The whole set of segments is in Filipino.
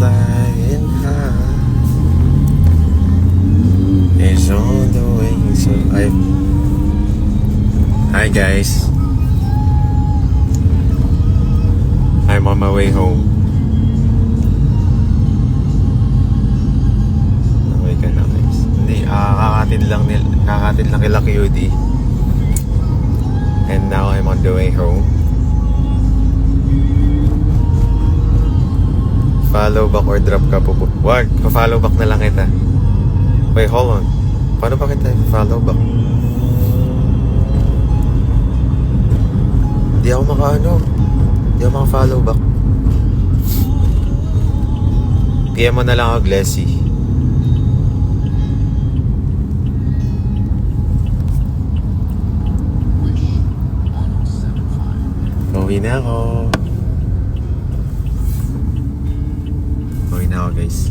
flying high is on the way. So hi guys, I'm on my way home. Okay ka na guys. Hindi, kakatid lang kila QD. And now I'm on the way home. Follow back or drop ka po. Wag, pa-follow back na lang kita. Wait, hold on. Paano ba kita follow back? Di ako Di ako maka-follow back. PM mo na lang ako, Glessy. Uwi na ako. Guys,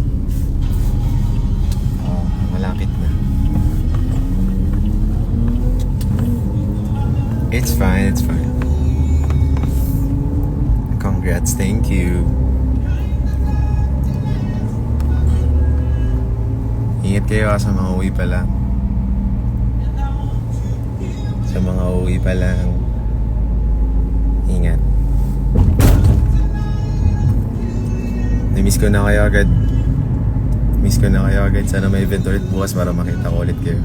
malapit na. It's fine. Congrats, thank you. Ingat kayo sa mga uwi pa lang. Ingat. Miss ko na kayo agad. Sana may event ulit bukas para makita ko ulit kayo.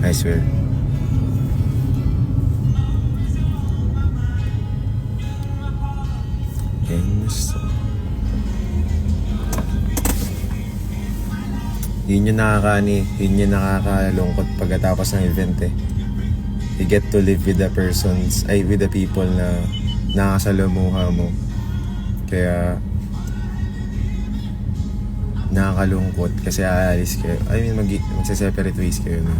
I swear. Yun yung nakakalungkot pagkatapos ng event eh. You get to live with the people na nakasalamuha mo. Kaya nakakalungkot kasi aalis kayo. I mean, magse-separate ways kayo na.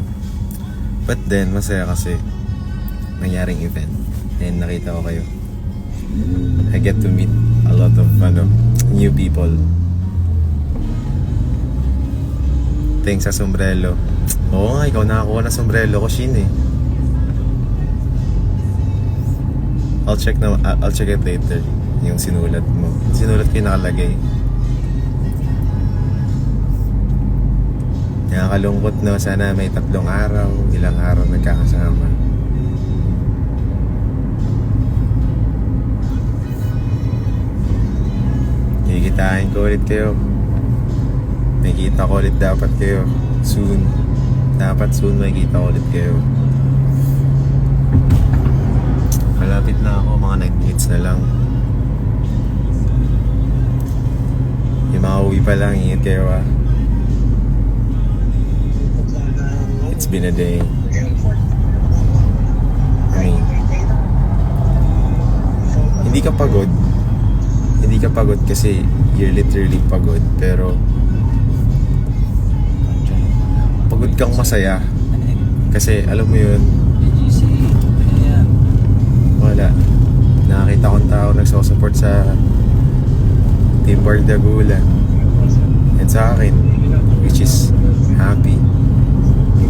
But then, masaya kasi nangyaring event and nakita ko kayo. I get to meet a lot of new people. Thanks sa sombrero. Oo nga, ikaw nakakuha na sombrero ko, Shin eh. I'll check it later. Yung sinulat mo. Sinulat ko yung nakalagay. Nakakalungkot no, sana may 3 araw, ilang araw nagkakasama. Kikitain ko ulit kayo. Nakikita ko ulit dapat kayo. Soon. Dapat soon makikita ko ulit kayo. Malapit na ako, mga 9 minutes na lang. Yung mga uwi pa lang, ingat kayo ah. It's been a day. I mean, hindi ka pagod kasi you're literally pagod, pero pagod kang masaya kasi alam mo yun, wala, nakakita kong tao nagsusupport sa Team Bardagula and sa akin, which is happy,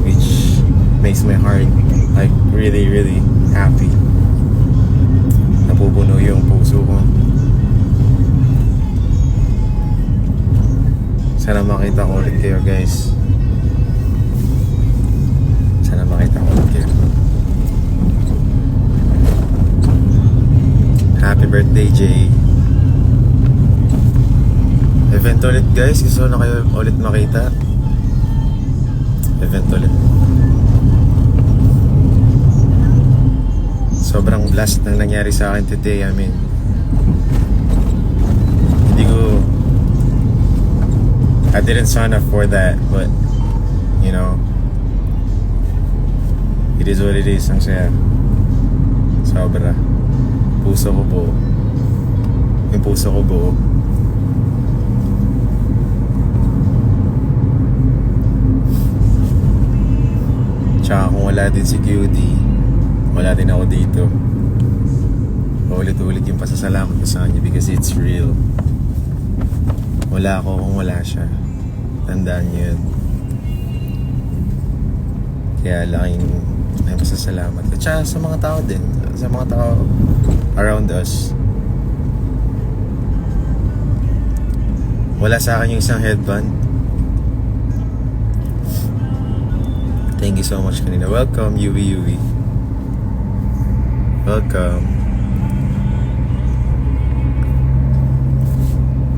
which makes my heart like really, really happy. Napupuno yung puso ko. Sana makita ko ulit kayo guys. Happy birthday, Jay. Event ulit guys, gusto na kayo ulit makita. Event ulit. Sobrang blast nang nangyari sa akin today. I mean, I didn't sign up for that, but you know, it is what it is. Ang saya. Sobra. Puso ko buo. Yung puso ko buo. Tsaka kung wala din si QD, wala din ako dito. Paulit-ulit yung pasasalamat ko sa kanya because it's real. Wala ako kung wala siya. Tandaan niyo yun. Kaya laking ay pasasalamat. At saka sa mga tao din. Sa mga tao around us. Wala sa akin yung isang headband. Thank you so much kanina. Welcome, Yui Yui. Welcome.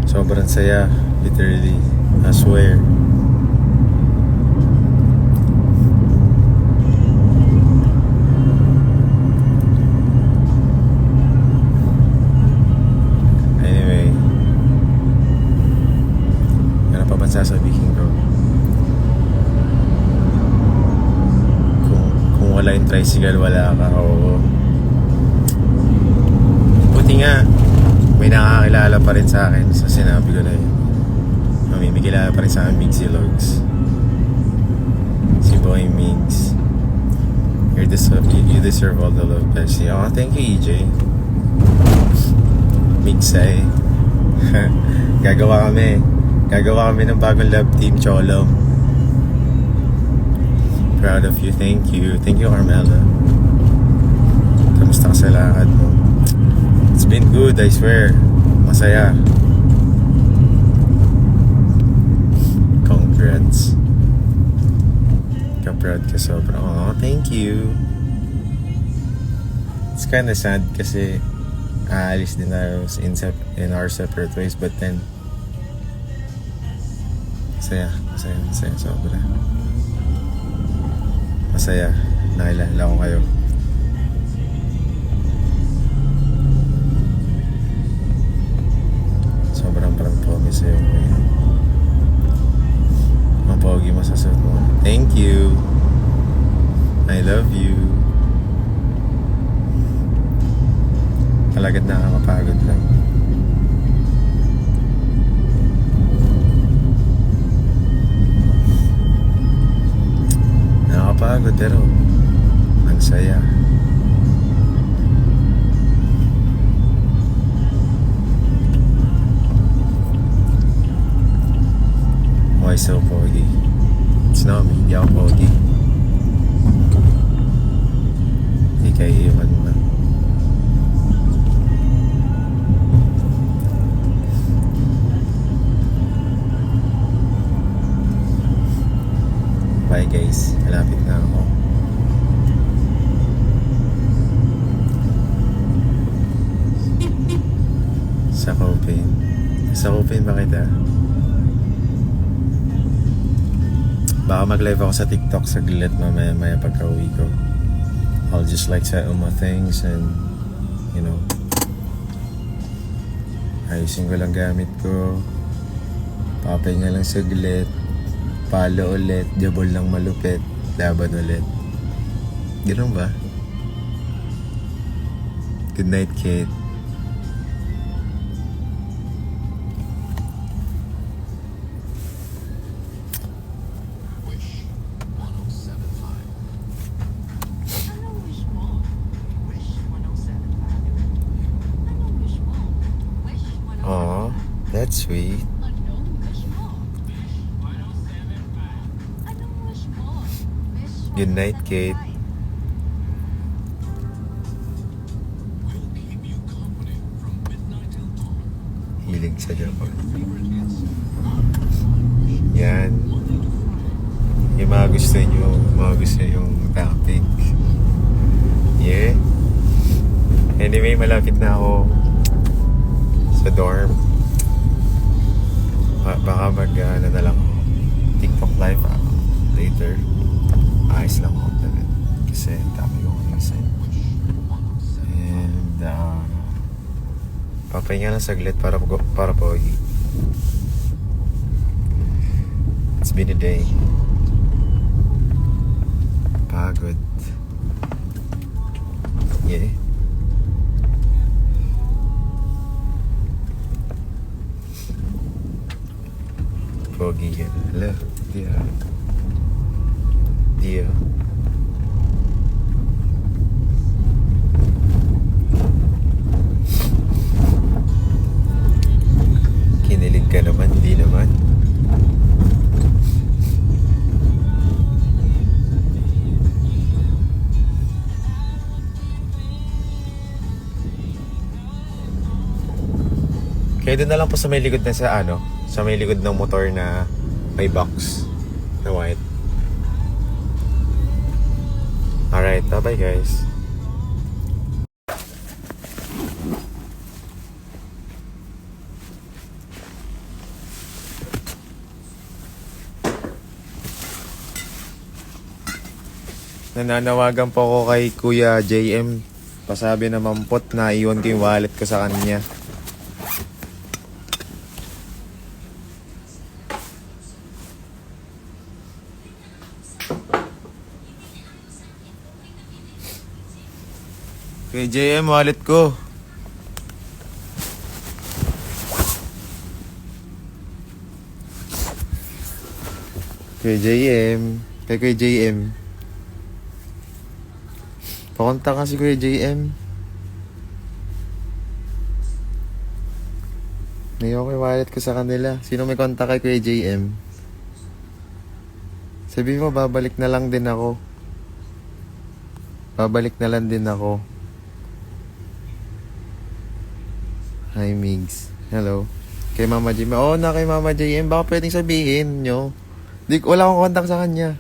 Sobrang saya. Literally. I swear. Anyway. Ano pa ba sasabihin ko? Kung wala yung tricycle, wala ka. Oo. Buti nga, may nakakilala pa rin sa akin sa sinabi ko na yun. May kilala pa rin sa akin, Migsy Logs. Si Boy Migs. You deserve all the love, Bessie. Oh, thank you, EJ. Migsay. Gagawa kami ng bagong love team, Cholom. Proud of you, thank you. Thank you, Carmela. Kamusta ka sa lakad mo? It's been good, I swear. Masaya. Congrats. Ka-proud ka sobra. Oh, thank you. It's kinda sad kasi aalis din tayo in our separate ways, but then masaya sobra. Masaya. Nakilala ko kayo. Sobrang promise sa'yo ngayon. Ang pogi mo sa suit mo. Thank you. I love you. Talagang nakakapagod lang. Nakakapagod pero ang saya. Why so pogi? It's not me, hindi ako pogi. Hindi kayo iwan mo. Bye guys, malapit na ako. Sa Copain ba kita? Baka mag-live ako sa TikTok saglit mamaya pagka-uwi ko. I'll just like settle my things and you know, ayusin ko lang gamit ko, papahinga lang saglit, palo ulit, jabol lang malupit, laban ulit. Ganun ba? Good night, Kate. Aw, that's sweet. Good night, Kate. Hilig sa Japan. Yan. Yung mga gusto yung topic. Yeah. Anyway, malapit na ako sa dorm. Baka ano na lang TikTok live later. Ayos lang ako talaga kasi dami yung ayusin. And papahinga lang saglit para pogi. It's been a day. Pagod. Yeah. Pogi yan. Hello. Dia. Kinilig ka naman, hindi naman. Kaya doon na lang po sa may likod na sa may likod ng motor na may box na white. Alright, bye-bye guys. Nananawagan po ako kay Kuya JM. Pasabi na mampot na iwan ko yung wallet ko sa kanya. Kuya JM, wallet ko. Kuya JM. Kay Kuya JM. Pakontak ka si Kuya JM. Naiwan ko yung wallet ko sa kanila. Sino may kontak kay Kuya JM? Sabi mo, babalik na lang din ako. Babalik na lang din ako. Hi, Migs. Hello. Kay Mama JM. Oo na, kay Mama JM. Baka pwedeng sabihin nyo. Wala akong kontak sa kanya.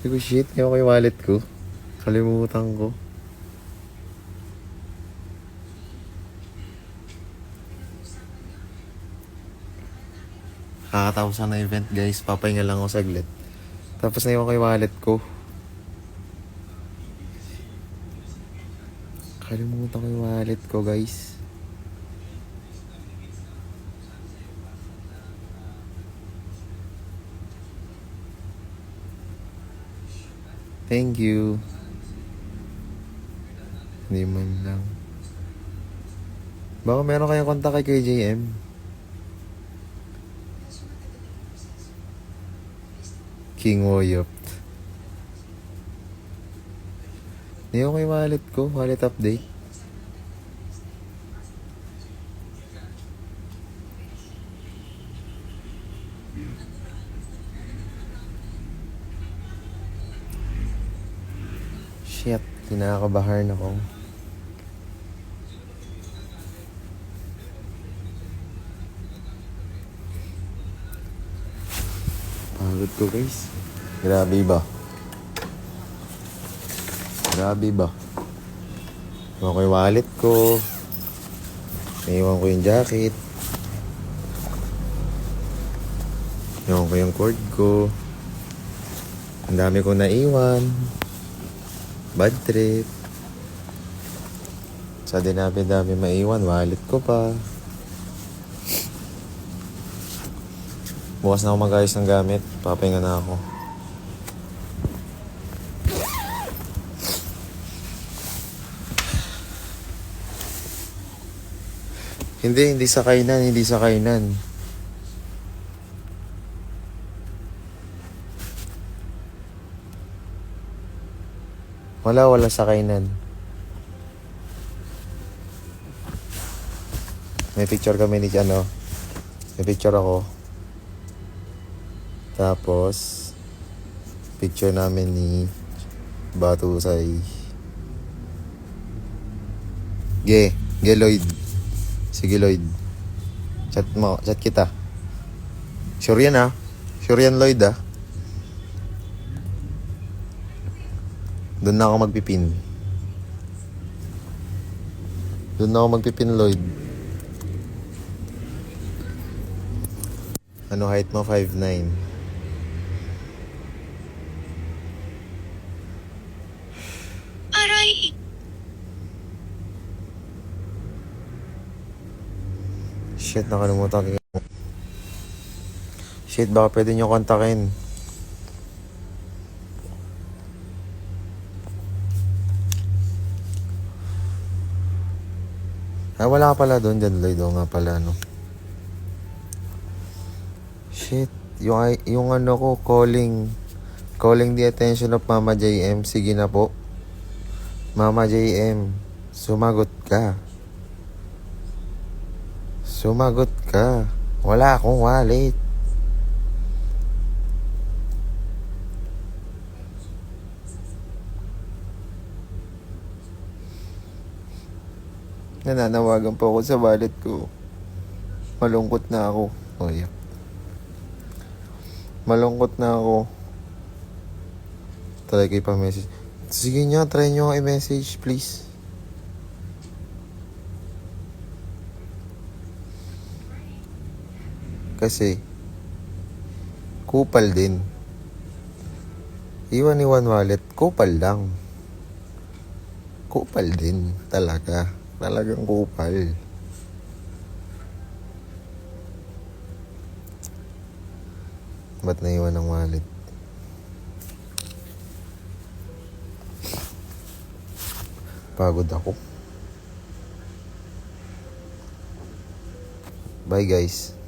Sabi ko, shit, ayaw ko yung wallet ko. Kalimutan ko. Kakatapos na event, guys. Papahinga lang ako saglit. Tapos naiwan ko yung wallet ko. Kalimutan ko yung wallet ko, guys. Thank you. Hindi man lang. Baka meron kayong kontak kay KJM. King Woyop. Hindi ko yung wallet ko. Wallet update. Shit, kinakabahan ako. Pagod ko, guys. Grabe ba? Grabe ba? Iwan ko yung wallet ko. Naiwan ko yung jacket. Iwan ko yung cord ko. Ang dami ko naiwan. Bad trip. Sa dinabi-dami maiwan, wallet ko pa. Bukas na ako mag-ayos ng gamit. Papahinga na ako. Hindi sa kainan. Wala sa kainan. May picture kami ni May picture ako. Tapos picture namin ni Batusay. Ge Lloyd. Sige Lloyd. Chat kita. Sure yan Sure yan Lloyd Doon na ako magpipin. Lloyd. Ano height mo? 5'9". Aray! Shit, nakalimutan ko. Shit, baka pwede nyo kontakin. Wala ka pala doon, Lloyd. Oo nga pala, Shit, yung ko, calling the attention of Mama JM. Sige na po. Mama JM, sumagot ka. Wala akong wallet. Nananawagan po ako sa wallet ko. Malungkot na ako. Oh, yeah. Malungkot na ako. Try kayo pa message. Sige nga, try nyo i-message, please. Kasi, kupal din. Iwan wallet, kupal lang. Kupal din, talaga. Talagang kupal. Ba't naiwan ang wallet? Pagod ako. Bye guys.